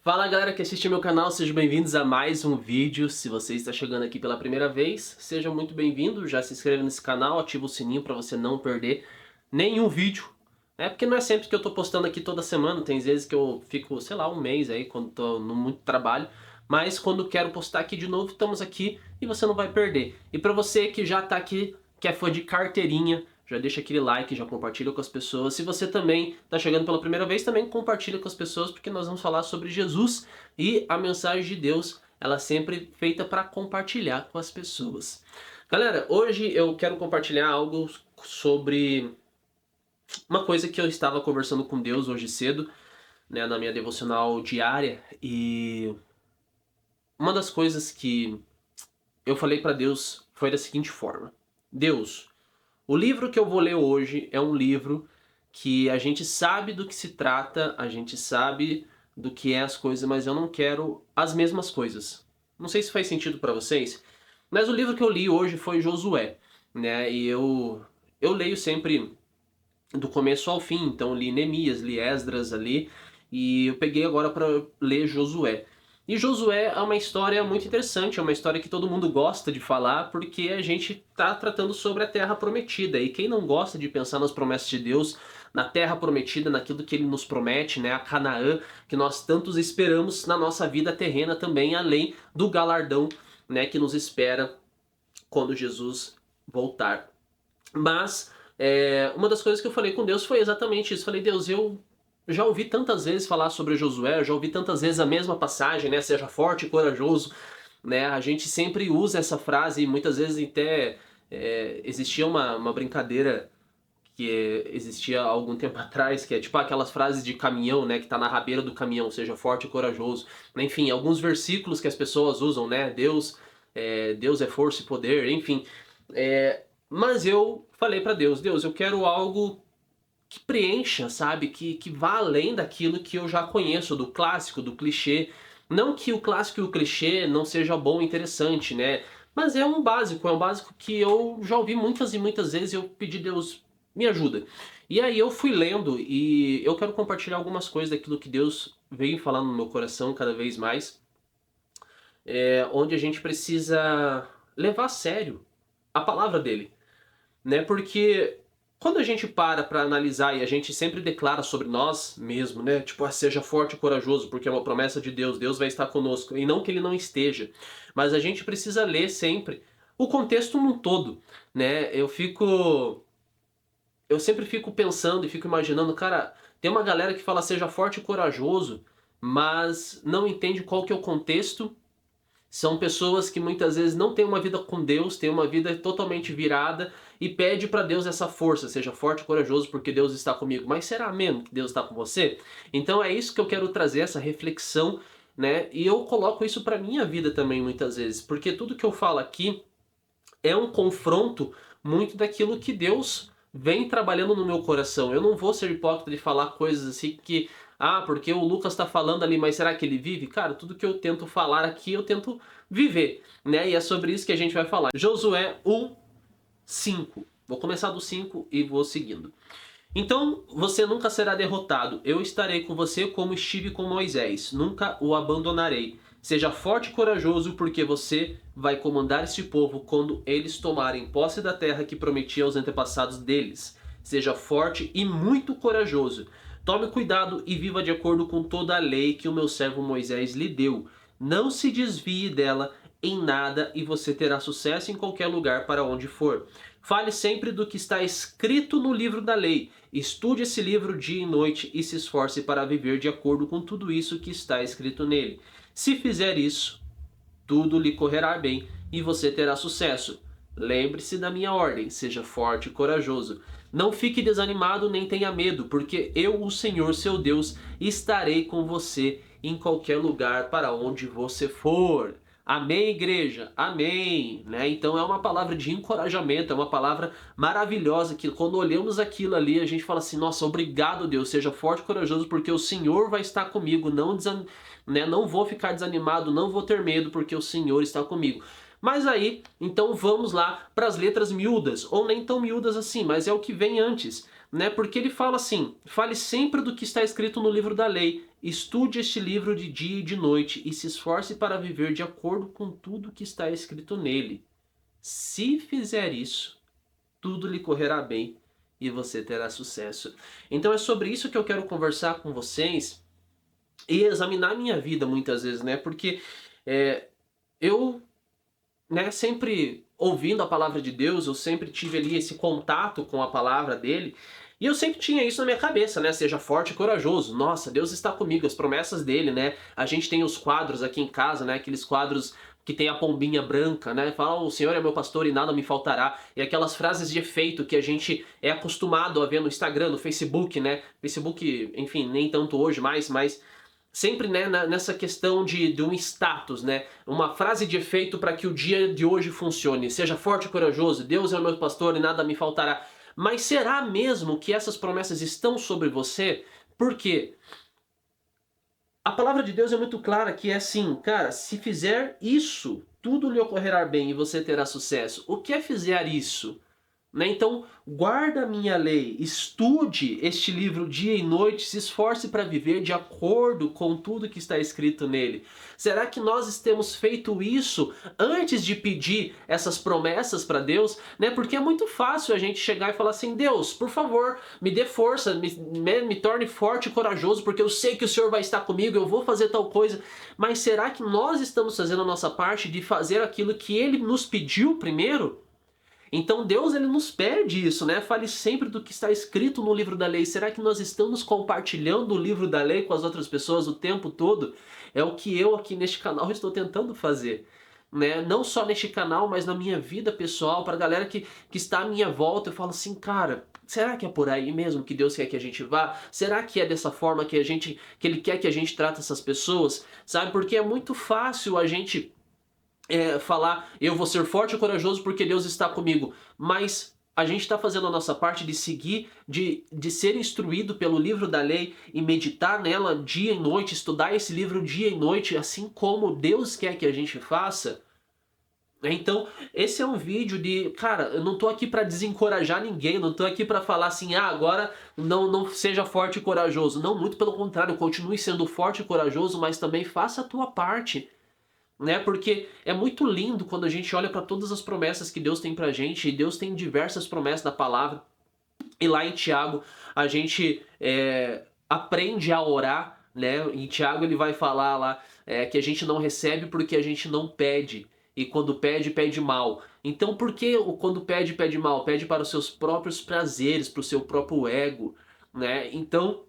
Fala galera que assiste meu canal, sejam bem-vindos a mais um vídeo. Se você está chegando aqui pela primeira vez, seja muito bem-vindo. Já se inscreva nesse canal, ativa o sininho para você não perder nenhum vídeo. Porque não é sempre que eu tô postando aqui toda semana, tem vezes que eu fico, sei lá, um mês aí, quando tô no muito trabalho. Mas quando quero postar aqui de novo, estamos aqui e você não vai perder. E para você que já tá aqui, que é fã de carteirinha, já deixa aquele like, já compartilha com as pessoas. Se você também está chegando pela primeira vez, também compartilha com as pessoas, porque nós vamos falar sobre Jesus e a mensagem de Deus, ela é sempre feita para compartilhar com as pessoas. Galera, hoje eu quero compartilhar algo sobre uma coisa que eu estava conversando com Deus hoje cedo, né, na minha devocional diária, e uma das coisas que eu falei para Deus foi da seguinte forma: Deus, o livro que eu vou ler hoje é um livro que a gente sabe do que se trata, a gente sabe do que é as coisas, mas eu não quero as mesmas coisas. Não sei se faz sentido para vocês, mas o livro que eu li hoje foi Josué, né? E eu leio sempre do começo ao fim, então li Neemias, li Esdras ali, e eu peguei agora para ler Josué. E Josué é uma história muito interessante, é uma história que todo mundo gosta de falar, porque a gente está tratando sobre a Terra Prometida. E quem não gosta de pensar nas promessas de Deus, na Terra Prometida, naquilo que Ele nos promete, né, a Canaã, que nós tantos esperamos na nossa vida terrena também, além do galardão, né, que nos espera quando Jesus voltar. Mas uma das coisas que eu falei com Deus foi exatamente isso. Falei, Deus, eu já ouvi tantas vezes falar sobre Josué, eu já ouvi tantas vezes a mesma passagem, né? Seja forte e corajoso, né? A gente sempre usa essa frase e muitas vezes até existia uma brincadeira que existia há algum tempo atrás, que é tipo aquelas frases de caminhão, né? Que tá na rabeira do caminhão, seja forte e corajoso. Enfim, alguns versículos que as pessoas usam, né? Deus é força e poder, enfim. Mas eu falei pra Deus, Deus, eu quero algo que preencha, sabe? Que vá além daquilo que eu já conheço, do clássico, do clichê. Não que o clássico e o clichê não seja bom e interessante, né? Mas é um básico que eu já ouvi muitas e muitas vezes e eu pedi, Deus, me ajuda. E aí eu fui lendo e eu quero compartilhar algumas coisas daquilo que Deus veio falando no meu coração cada vez mais, onde a gente precisa levar a sério a palavra dele, né? Porque quando a gente para analisar e a gente sempre declara sobre nós mesmo, né? Tipo, seja forte e corajoso, porque é uma promessa de Deus, Deus vai estar conosco. E não que ele não esteja, mas a gente precisa ler sempre o contexto num todo, né? Eu sempre fico pensando e fico imaginando, cara, tem uma galera que fala seja forte e corajoso, mas não entende qual que é o contexto. São pessoas que muitas vezes não têm uma vida com Deus, têm uma vida totalmente virada e pede para Deus essa força, seja forte e corajoso porque Deus está comigo. Mas será mesmo que Deus está com você? Então é isso que eu quero trazer, essa reflexão, né? E eu coloco isso para minha vida também muitas vezes, porque tudo que eu falo aqui é um confronto muito daquilo que Deus vem trabalhando no meu coração. Eu não vou ser hipócrita de falar coisas assim que, porque o Lucas está falando ali, mas será que ele vive? Cara, tudo que eu tento falar aqui, eu tento viver, né? E é sobre isso que a gente vai falar. Josué 1:5. Vou começar do 5 e vou seguindo. Então você nunca será derrotado. Eu estarei com você como estive com Moisés. Nunca o abandonarei. Seja forte e corajoso, porque você vai comandar este povo quando eles tomarem posse da terra que prometi aos antepassados deles. Seja forte e muito corajoso. Tome cuidado e viva de acordo com toda a lei que o meu servo Moisés lhe deu. Não se desvie dela em nada e você terá sucesso em qualquer lugar para onde for. Fale sempre do que está escrito no livro da lei. Estude esse livro dia e noite e se esforce para viver de acordo com tudo isso que está escrito nele. Se fizer isso, tudo lhe correrá bem e você terá sucesso. Lembre-se da minha ordem, seja forte e corajoso. Não fique desanimado nem tenha medo, porque eu, o Senhor seu Deus, estarei com você em qualquer lugar para onde você for. Amém, igreja? Amém. Né? Então é uma palavra de encorajamento, é uma palavra maravilhosa que quando olhamos aquilo ali a gente fala assim, nossa, obrigado Deus, seja forte e corajoso porque o Senhor vai estar comigo, não vou ficar desanimado, não vou ter medo porque o Senhor está comigo. Mas aí, então vamos lá para as letras miúdas, ou nem tão miúdas assim, mas é o que vem antes, né? Porque ele fala assim, fale sempre do que está escrito no livro da lei, Estude este livro de dia e de noite e se esforce para viver de acordo com tudo que está escrito nele. Se fizer isso, tudo lhe correrá bem e você terá sucesso. Então é sobre isso que eu quero conversar com vocês e examinar a minha vida muitas vezes, né? Porque eu, né, sempre ouvindo a palavra de Deus, eu sempre tive ali esse contato com a palavra dele, e eu sempre tinha isso na minha cabeça, né? Seja forte e corajoso. Nossa, Deus está comigo, as promessas dele, né? A gente tem os quadros aqui em casa, né? Aqueles quadros que tem a pombinha branca, né? Fala, o Senhor é meu pastor e nada me faltará. E aquelas frases de efeito que a gente é acostumado a ver no Instagram, no Facebook, né? Facebook, enfim, nem tanto hoje mais, mas sempre, né, nessa questão de um status, né? Uma frase de efeito para que o dia de hoje funcione. Seja forte e corajoso, Deus é o meu pastor e nada me faltará. Mas será mesmo que essas promessas estão sobre você? Por quê? A palavra de Deus é muito clara que é assim, cara, se fizer isso, tudo lhe ocorrerá bem e você terá sucesso. O que é fizer isso? Né? Então, guarda a minha lei, estude este livro dia e noite, se esforce para viver de acordo com tudo que está escrito nele. Será que nós temos feito isso antes de pedir essas promessas para Deus? Né? Porque é muito fácil a gente chegar e falar assim, Deus, por favor, me dê força, me torne forte e corajoso, porque eu sei que o Senhor vai estar comigo, eu vou fazer tal coisa. Mas será que nós estamos fazendo a nossa parte de fazer aquilo que Ele nos pediu primeiro? Então Deus, ele nos pede isso, né? Fale sempre do que está escrito no livro da lei. Será que nós estamos compartilhando o livro da lei com as outras pessoas o tempo todo? É o que eu aqui neste canal estou tentando fazer. Né? Não só neste canal, mas na minha vida pessoal, para a galera que está à minha volta, eu falo assim, cara, será que é por aí mesmo que Deus quer que a gente vá? Será que é dessa forma que Ele quer que a gente trate essas pessoas? Sabe? Porque é muito fácil a gente falar eu vou ser forte e corajoso porque Deus está comigo, mas a gente está fazendo a nossa parte de seguir, de ser instruído pelo livro da lei e meditar nela dia e noite, estudar esse livro dia e noite, assim como Deus quer que a gente faça. Então, esse é um vídeo de, cara, eu não tô aqui para desencorajar ninguém, não tô aqui para falar assim, agora não seja forte e corajoso. Não, muito pelo contrário, continue sendo forte e corajoso, mas também faça a tua parte. Né? Porque é muito lindo quando a gente olha para todas as promessas que Deus tem pra gente, e Deus tem diversas promessas na palavra. E lá em Tiago a gente aprende a orar, né? Em Tiago ele vai falar lá que a gente não recebe porque a gente não pede. E quando pede, pede mal. Então por que quando pede, pede mal? Pede para os seus próprios prazeres, para o seu próprio ego, né? Então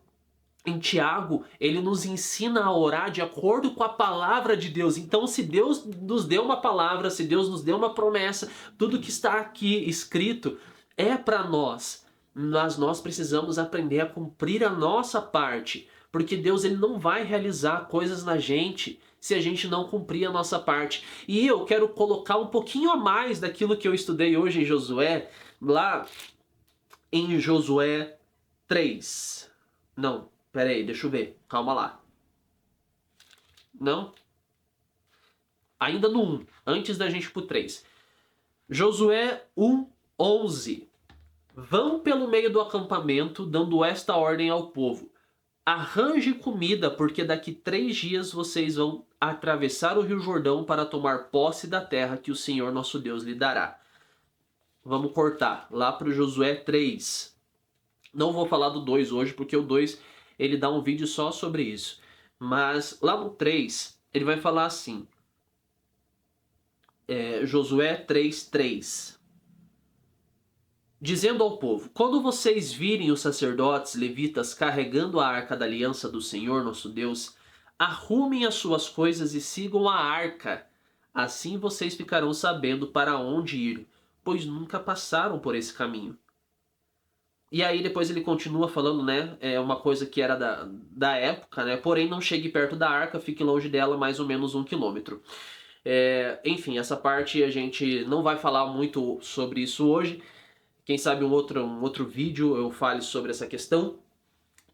em Tiago, ele nos ensina a orar de acordo com a palavra de Deus. Então, se Deus nos deu uma palavra, se Deus nos deu uma promessa, tudo que está aqui escrito é para nós. Mas nós precisamos aprender a cumprir a nossa parte. Porque Deus, ele não vai realizar coisas na gente se a gente não cumprir a nossa parte. E eu quero colocar um pouquinho a mais daquilo que eu estudei hoje em Josué, lá em Josué 3. Não. Pera aí, deixa eu ver. Calma lá. Não? Ainda no 1, antes da gente ir pro 3. Josué 1:11. Vão pelo meio do acampamento, dando esta ordem ao povo. Arranje comida, porque daqui 3 dias vocês vão atravessar o rio Jordão para tomar posse da terra que o Senhor nosso Deus lhe dará. Vamos cortar lá pro Josué 3. Não vou falar do 2 hoje, porque o 2... ele dá um vídeo só sobre isso. Mas lá no 3, ele vai falar assim. Josué 3:3. Dizendo ao povo, quando vocês virem os sacerdotes levitas carregando a arca da aliança do Senhor nosso Deus, arrumem as suas coisas e sigam a arca. Assim vocês ficarão sabendo para onde ir, pois nunca passaram por esse caminho. E aí depois ele continua falando, né, uma coisa que era da época, né, porém não chegue perto da arca, fique longe dela mais ou menos 1 quilômetro. Enfim, essa parte a gente não vai falar muito sobre isso hoje. Quem sabe um outro vídeo eu fale sobre essa questão.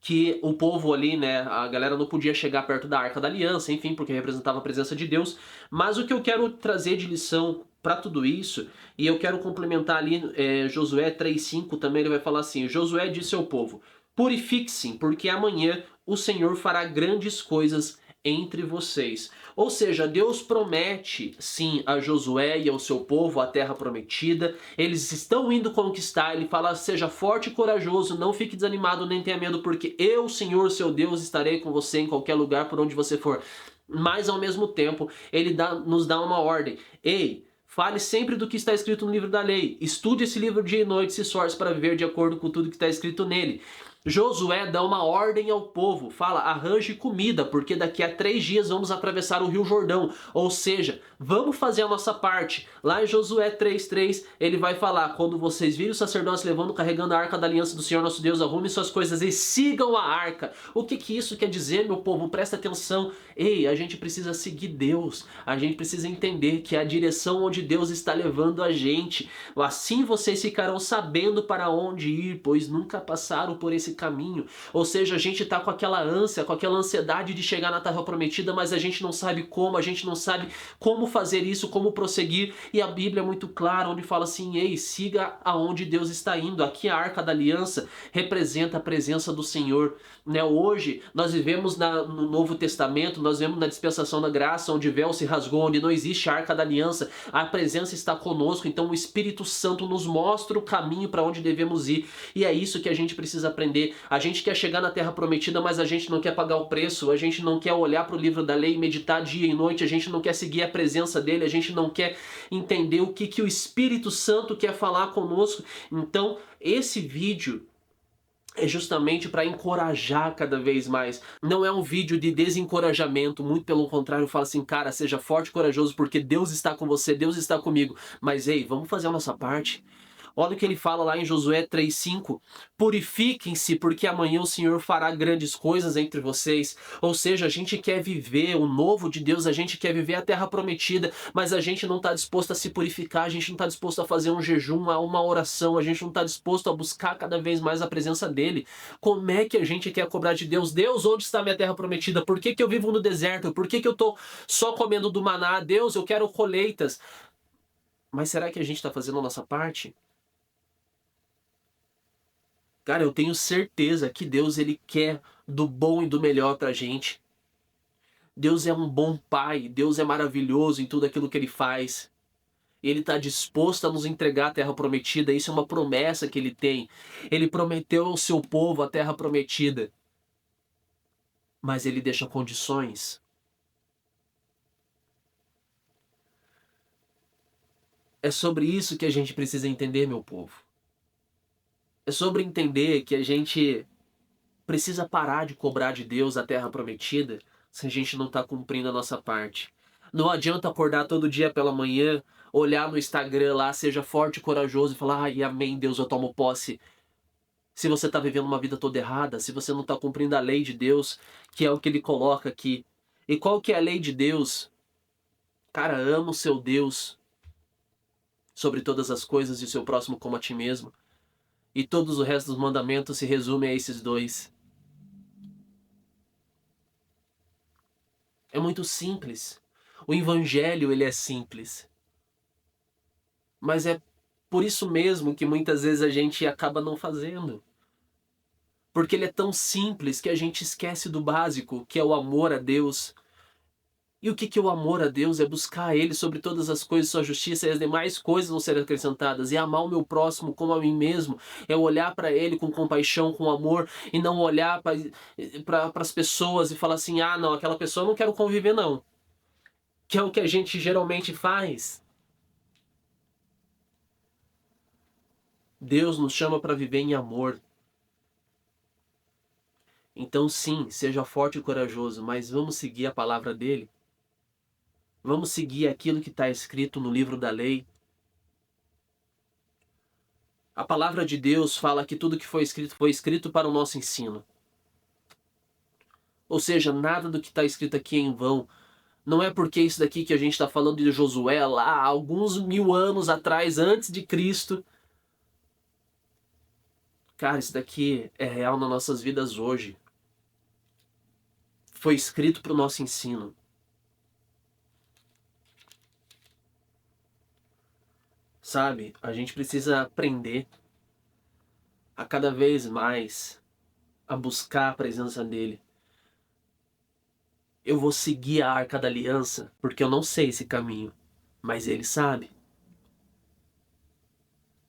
Que o povo ali, né, a galera não podia chegar perto da Arca da Aliança, enfim, porque representava a presença de Deus. Mas o que eu quero trazer de lição para tudo isso, e eu quero complementar ali Josué 3:5 também, ele vai falar assim, Josué disse ao povo, Purifique-se, porque amanhã o Senhor fará grandes coisas entre vocês. Ou seja, Deus promete sim a Josué e ao seu povo a terra prometida. Eles estão indo conquistar. Ele fala: seja forte e corajoso, não fique desanimado nem tenha medo, porque eu, Senhor, seu Deus, estarei com você em qualquer lugar por onde você for. Mas ao mesmo tempo, ele nos dá uma ordem. Ei, fale sempre do que está escrito no livro da lei. Estude esse livro dia e noite, se esforce para viver de acordo com tudo que está escrito nele. Josué dá uma ordem ao povo, fala: arranje comida, porque daqui a 3 dias vamos atravessar o Rio Jordão. Ou seja, vamos fazer a nossa parte. Lá em Josué 3:3, ele vai falar: quando vocês virem o sacerdócio levando, carregando a arca da aliança do Senhor nosso Deus, arrumem suas coisas e sigam a arca. O que isso quer dizer, meu povo? Presta atenção. Ei, a gente precisa seguir Deus. A gente precisa entender que é a direção onde Deus está levando a gente. Assim vocês ficarão sabendo para onde ir, pois nunca passaram por esse caminho. Ou seja, a gente está com aquela ânsia, com aquela ansiedade de chegar na terra prometida, mas a gente não sabe como, a gente não sabe como fazer isso, como prosseguir. E a Bíblia é muito clara, onde fala assim: ei, siga aonde Deus está indo. Aqui a Arca da Aliança representa a presença do Senhor. Né? Hoje nós vivemos no Novo Testamento, nós vemos na dispensação da graça, onde o véu se rasgou, onde não existe a Arca da Aliança, a presença está conosco, então o Espírito Santo nos mostra o caminho para onde devemos ir. E é isso que a gente precisa aprender. A gente quer chegar na Terra Prometida, mas a gente não quer pagar o preço, a gente não quer olhar para o livro da lei e meditar dia e noite, a gente não quer seguir a presença dele, a gente não quer entender o que o Espírito Santo quer falar conosco. Então, esse vídeo é justamente para encorajar cada vez mais. Não é um vídeo de desencorajamento, muito pelo contrário, fala assim: cara, seja forte e corajoso, porque Deus está com você, Deus está comigo. Mas ei, vamos fazer a nossa parte. Olha o que ele fala lá em Josué 3:5. Purifiquem-se, porque amanhã o Senhor fará grandes coisas entre vocês. Ou seja, a gente quer viver o novo de Deus, a gente quer viver a terra prometida, mas a gente não está disposto a se purificar, a gente não está disposto a fazer um jejum, uma oração, a gente não está disposto a buscar cada vez mais a presença dele. Como é que a gente quer cobrar de Deus? Deus, onde está minha terra prometida? Por que eu vivo no deserto? Por que eu estou só comendo do maná? Deus, eu quero colheitas. Mas será que a gente está fazendo a nossa parte? Cara, eu tenho certeza que Deus, ele quer do bom e do melhor pra gente. Deus é um bom pai, Deus é maravilhoso em tudo aquilo que ele faz. Ele está disposto a nos entregar a terra prometida, isso é uma promessa que ele tem. Ele prometeu ao seu povo a terra prometida, mas ele deixa condições. É sobre isso que a gente precisa entender, meu povo. É sobre entender que a gente precisa parar de cobrar de Deus a terra prometida se a gente não está cumprindo a nossa parte. Não adianta acordar todo dia pela manhã, olhar no Instagram lá, seja forte e corajoso e falar: ai, amém, Deus, eu tomo posse. Se você está vivendo uma vida toda errada, se você não está cumprindo a lei de Deus, que é o que ele coloca aqui. E qual que é a lei de Deus? Cara, ama o seu Deus sobre todas as coisas e o seu próximo como a ti mesmo. E todos o resto dos mandamentos se resumem a esses dois. É muito simples. O evangelho, ele é simples. Mas é por isso mesmo que muitas vezes a gente acaba não fazendo. Porque ele é tão simples que a gente esquece do básico, que é o amor a Deus. E o que é o amor a Deus? É buscar Ele sobre todas as coisas, sua justiça, e as demais coisas vão ser acrescentadas. E amar o meu próximo como a mim mesmo. É olhar para Ele com compaixão, com amor, e não olhar para as pessoas e falar assim: ah, não, aquela pessoa eu não quero conviver, não. Que é o que a gente geralmente faz. Deus nos chama para viver em amor. Então sim, seja forte e corajoso, mas vamos seguir a palavra dele. Vamos seguir aquilo que está escrito no livro da lei. A palavra de Deus fala que tudo que foi escrito para o nosso ensino. Ou seja, nada do que está escrito aqui é em vão. Não é porque isso daqui que a gente está falando de Josué lá, alguns 1000 anos atrás, antes de Cristo. Cara, isso daqui é real nas nossas vidas hoje. Foi escrito para o nosso ensino. Sabe, a gente precisa aprender a cada vez mais a buscar a presença dele. Eu vou seguir a Arca da Aliança, porque eu não sei esse caminho, mas ele sabe.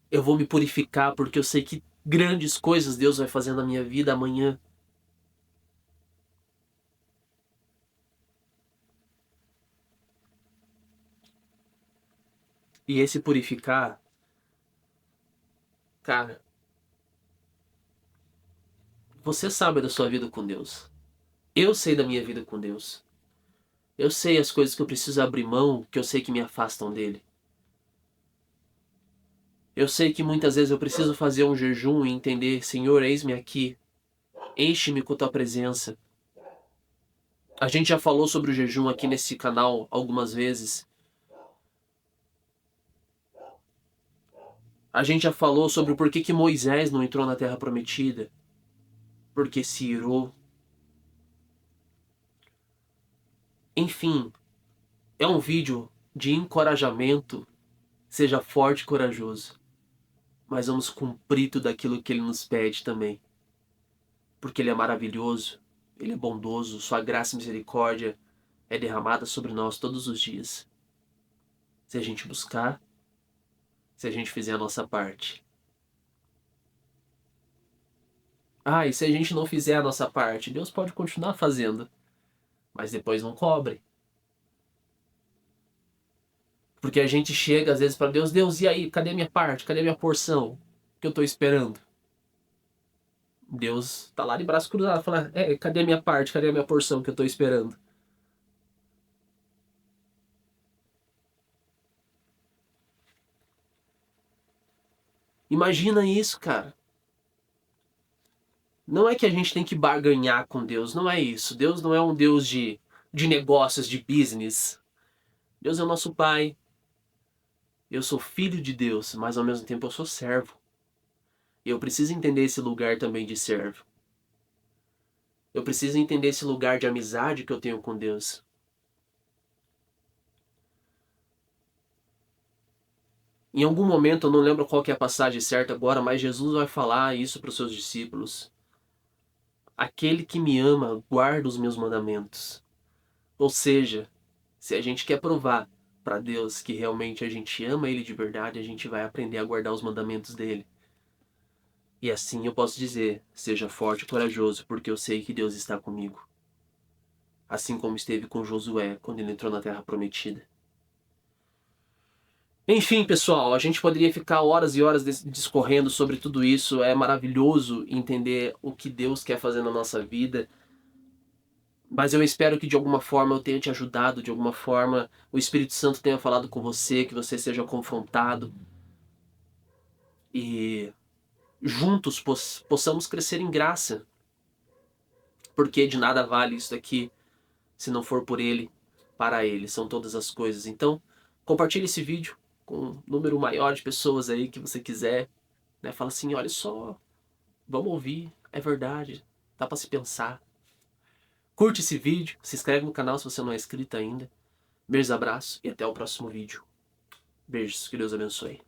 Eu vou me purificar, porque eu sei que grandes coisas Deus vai fazer na minha vida amanhã. E esse purificar, cara, você sabe da sua vida com Deus. Eu sei da minha vida com Deus. Eu sei as coisas que eu preciso abrir mão, que eu sei que me afastam dele. Eu sei que muitas vezes eu preciso fazer um jejum e entender, Senhor, eis-me aqui. Enche-me com tua presença. A gente já falou sobre o jejum aqui nesse canal algumas vezes. A gente já falou sobre o porquê que Moisés não entrou na Terra Prometida. Porque se irou. Enfim, é um vídeo de encorajamento. Seja forte e corajoso. Mas vamos cumprir tudo aquilo que ele nos pede também. Porque ele é maravilhoso, ele é bondoso, sua graça e misericórdia é derramada sobre nós todos os dias. Se a gente buscar, se a gente fizer a nossa parte. Ah, e se a gente não fizer a nossa parte, Deus pode continuar fazendo, mas depois não cobre. Porque a gente chega às vezes para Deus, Deus, e aí, cadê a minha parte? Cadê a minha porção que eu estou esperando? Deus tá lá de braço cruzado, fala, cadê a minha parte? Cadê a minha porção que eu estou esperando? Imagina isso, cara. Não é que a gente tem que barganhar com Deus, não é isso. Deus não é um Deus de negócios, de business. Deus é o nosso Pai. Eu sou filho de Deus, mas ao mesmo tempo eu sou servo. E eu preciso entender esse lugar também de servo. Eu preciso entender esse lugar de amizade que eu tenho com Deus. Em algum momento, eu não lembro qual que é a passagem certa agora, mas Jesus vai falar isso para os seus discípulos. Aquele que me ama, guarda os meus mandamentos. Ou seja, se a gente quer provar para Deus que realmente a gente ama Ele de verdade, a gente vai aprender a guardar os mandamentos dele. E assim eu posso dizer, seja forte e corajoso, porque eu sei que Deus está comigo. Assim como esteve com Josué quando ele entrou na Terra Prometida. Enfim, pessoal, a gente poderia ficar horas e horas discorrendo sobre tudo isso. É maravilhoso entender o que Deus quer fazer na nossa vida. Mas eu espero que de alguma forma eu tenha te ajudado, de alguma forma o Espírito Santo tenha falado com você, que você seja confrontado. E juntos possamos crescer em graça. Porque de nada vale isso daqui se não for por Ele, para Ele. São todas as coisas. Então, compartilhe esse vídeo com um número maior de pessoas aí que você quiser. Né? Fala assim, olha só, vamos ouvir, é verdade, dá para se pensar. Curte esse vídeo, se inscreve no canal se você não é inscrito ainda. Beijos, abraço e até o próximo vídeo. Beijos, que Deus abençoe.